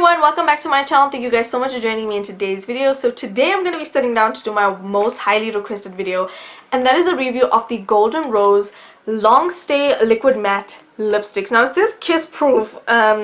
everyone, welcome back to my channel. Thank you guys so much for joining me in today's video. So today I'm going to be sitting down to do my most highly requested video, and that is a review of the Golden Rose Long Stay Liquid Matte Lipsticks. Now it says kiss proof. I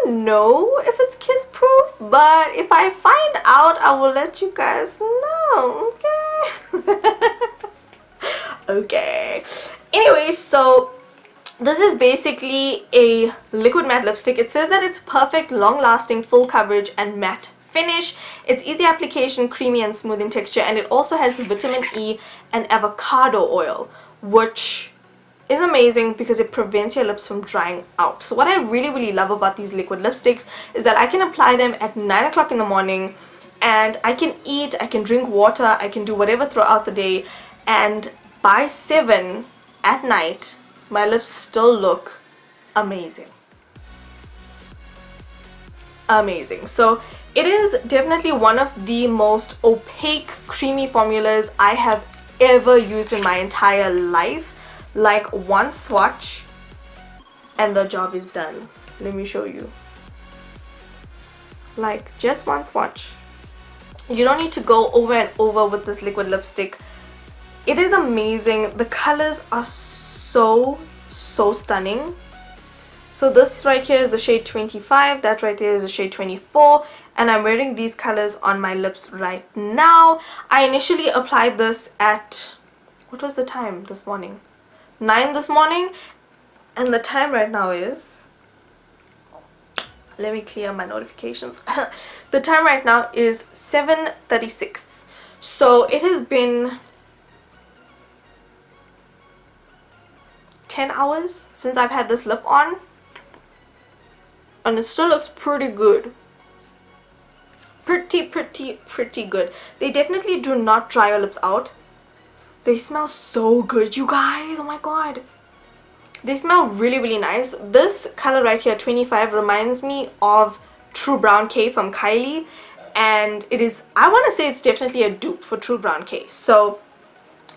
don't know if it's kiss proof, but if I find out I will let you guys know, okay? Okay. Anyway, so this is basically a liquid matte lipstick. It says that it's perfect, long-lasting, full coverage and matte finish. It's easy application, creamy and smooth in texture, and it also has vitamin E and avocado oil, which is amazing because it prevents your lips from drying out. So what I really love about these liquid lipsticks is that I can apply them at 9 o'clock in the morning, and I can eat, I can drink water, I can do whatever throughout the day, and by 7 at night my lips still look amazing. Amazing. So it is definitely one of the most opaque creamy formulas I have ever used in my entire life. Like one swatch and the job is done. Let me show you. Like just one swatch. You don't need to go over and over with this liquid lipstick. It is amazing. The colors are so stunning. So this right here is the shade 25, that right there is the shade 24, and I'm wearing these colors on my lips right now. I initially applied this at, what was the time this morning? 9 this morning, and the time right now is, let me clear my notifications. The time right now is 7:36. So it has been 10 hours since I've had this lip on, and it still looks pretty good. Pretty good. They definitely do not dry your lips out. They smell so good, you guys. Oh my god, they smell really nice. This color right here, 25, reminds me of True Brown K from Kylie, and it is, I want to say it's definitely a dupe for True Brown K. So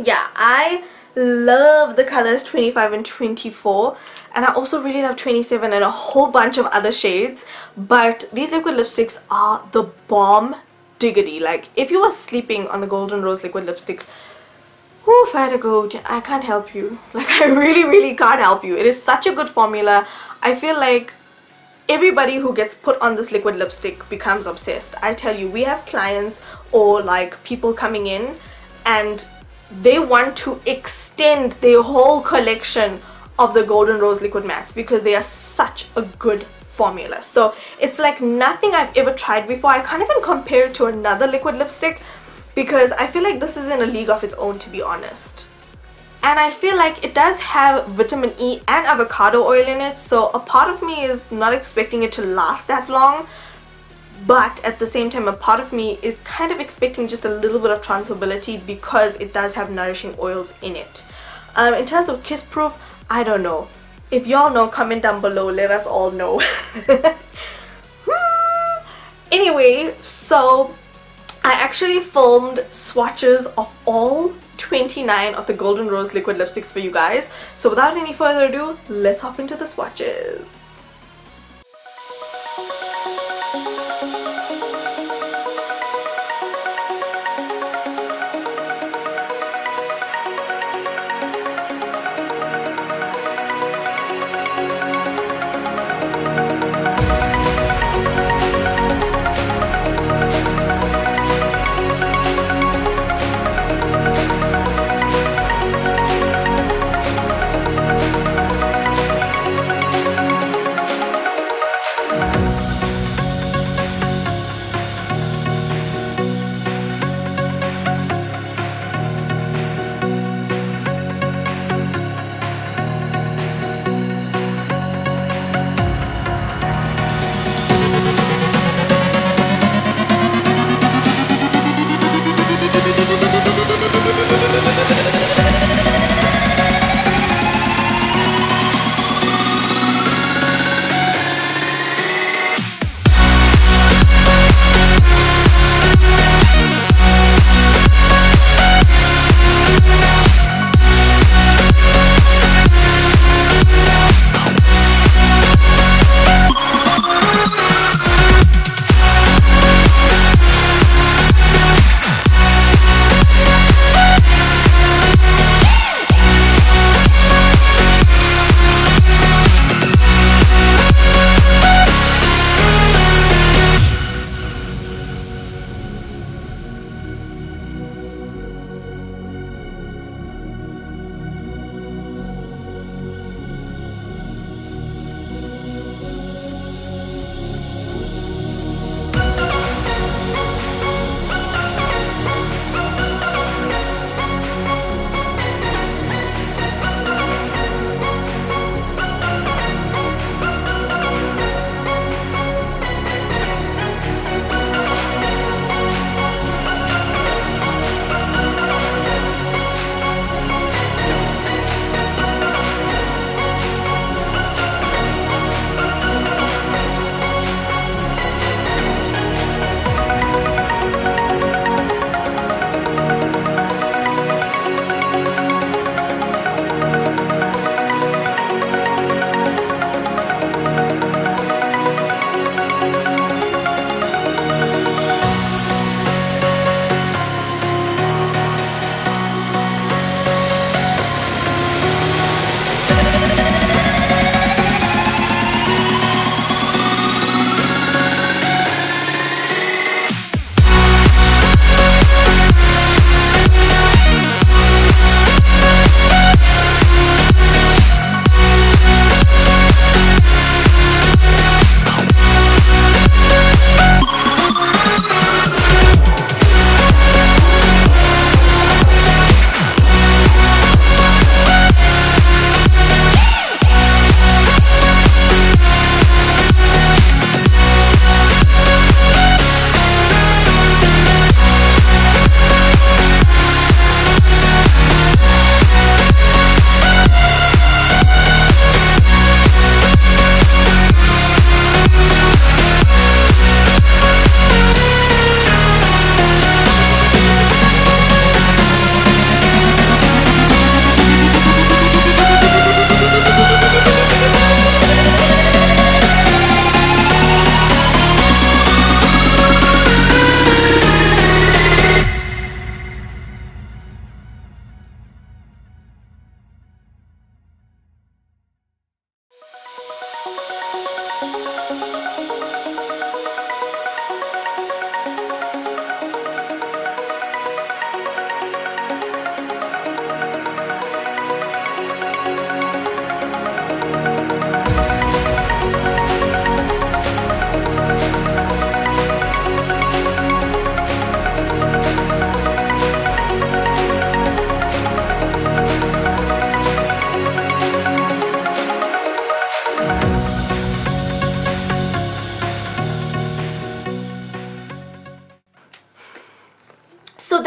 yeah, I love the colors 25 and 24, and I also really love 27 and a whole bunch of other shades. But these liquid lipsticks are the bomb diggity. Like, if you were sleeping on the Golden Rose liquid lipsticks, oh, if I had to go, I can't help you. Like, I really can't help you. It is such a good formula. I feel like everybody who gets put on this liquid lipstick becomes obsessed. I tell you, we have clients or like people coming in and they want to extend their whole collection of the Golden Rose liquid mattes because they are such a good formula. So it's like nothing I've ever tried before. I can't even compare it to another liquid lipstick because I feel like this is in a league of its own, to be honest. And I feel like it does have vitamin E and avocado oil in it, so a part of me is not expecting it to last that long, but at the same time a part of me is kind of expecting just a little bit of transferability because it does have nourishing oils in it. In terms of kiss proof, I don't know. If y'all know, comment down below, let us all know. Anyway, so I actually filmed swatches of all 29 of the Golden Rose liquid lipsticks for you guys. So without any further ado, let's hop into the swatches.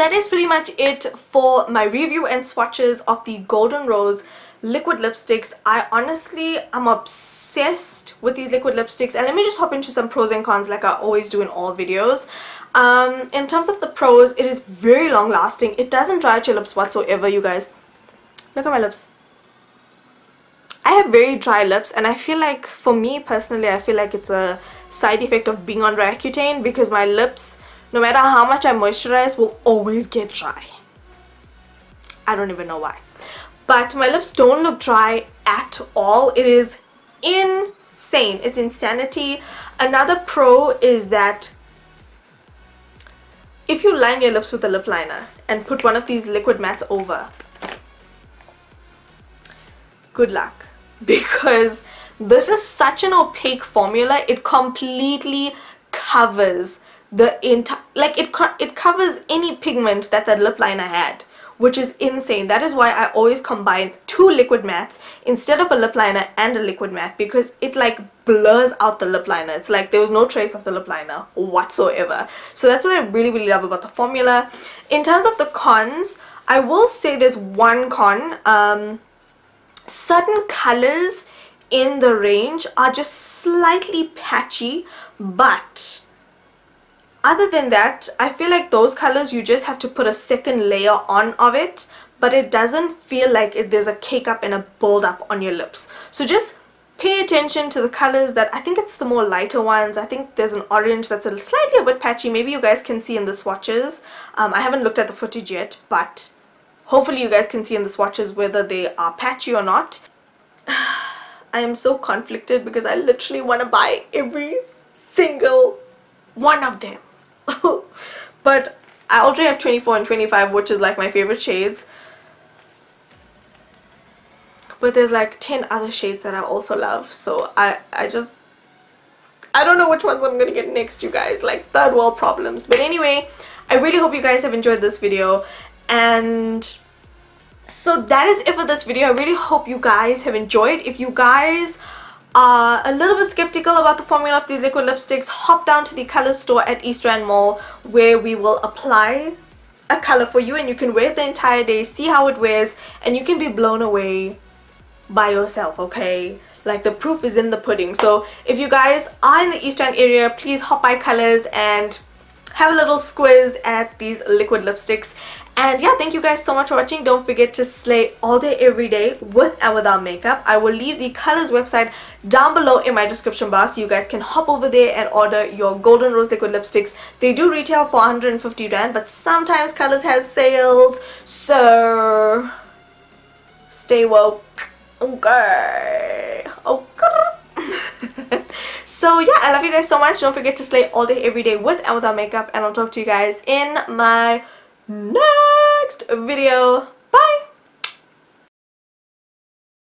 that is pretty much it for my review and swatches of the Golden Rose liquid lipsticks. I honestly am obsessed with these liquid lipsticks, and let me just hop into some pros and cons like I always do in all videos. In terms of the pros, it is very long lasting. It doesn't dry out your lips whatsoever, you guys. Look at my lips. I have very dry lips, and I feel like, for me personally, I feel like it's a side effect of being on Roaccutane, because my lips, no matter how much I moisturize, will always get dry. I don't even know why. But my lips don't look dry at all. It is insane. It's insanity. Another pro is that if you line your lips with a lip liner and put one of these liquid mattes over, good luck, because this is such an opaque formula. It completely covers the entire, like it covers any pigment that the lip liner had, which is insane. That is why I always combine two liquid mattes instead of a lip liner and a liquid matte, because it like blurs out the lip liner. It's like there was no trace of the lip liner whatsoever. So that's what I really love about the formula. In terms of the cons, I will say there's one con. Certain colors in the range are just slightly patchy, but other than that, I feel like those colors you just have to put a second layer on of it, but it doesn't feel like there's a cake up and a build up on your lips. So just pay attention to the colors that, I think it's the more lighter ones. I think there's an orange that's slightly a bit patchy. Maybe you guys can see in the swatches. I haven't looked at the footage yet, but hopefully you guys can see in the swatches whether they are patchy or not. I am so conflicted because I literally want to buy every single one of them. But I already have 24 and 25, which is like my favorite shades. But there's like 10 other shades that I also love. So I don't know which ones I'm gonna get next, you guys. Like third world problems. But anyway, I really hope you guys have enjoyed this video. And so that is it for this video. I really hope you guys have enjoyed. If you guys are a little bit skeptical about the formula of these liquid lipsticks, hop down to the color store at East Rand Mall, where we will apply a color for you and you can wear it the entire day, see how it wears, and you can be blown away by yourself, okay? Like, the proof is in the pudding. So if you guys are in the East Rand area, please hop by Colors and have a little squiz at these liquid lipsticks. And yeah, thank you guys so much for watching. Don't forget to slay all day every day with and without makeup. I will leave the Colors website down below in my description bar, so you guys can hop over there and order your Golden Rose liquid lipsticks. They do retail for 150 Rand, but sometimes Colors has sales, so stay woke. Okay. So yeah, I love you guys so much. Don't forget to slay all day every day with and without makeup, and I'll talk to you guys in my next video.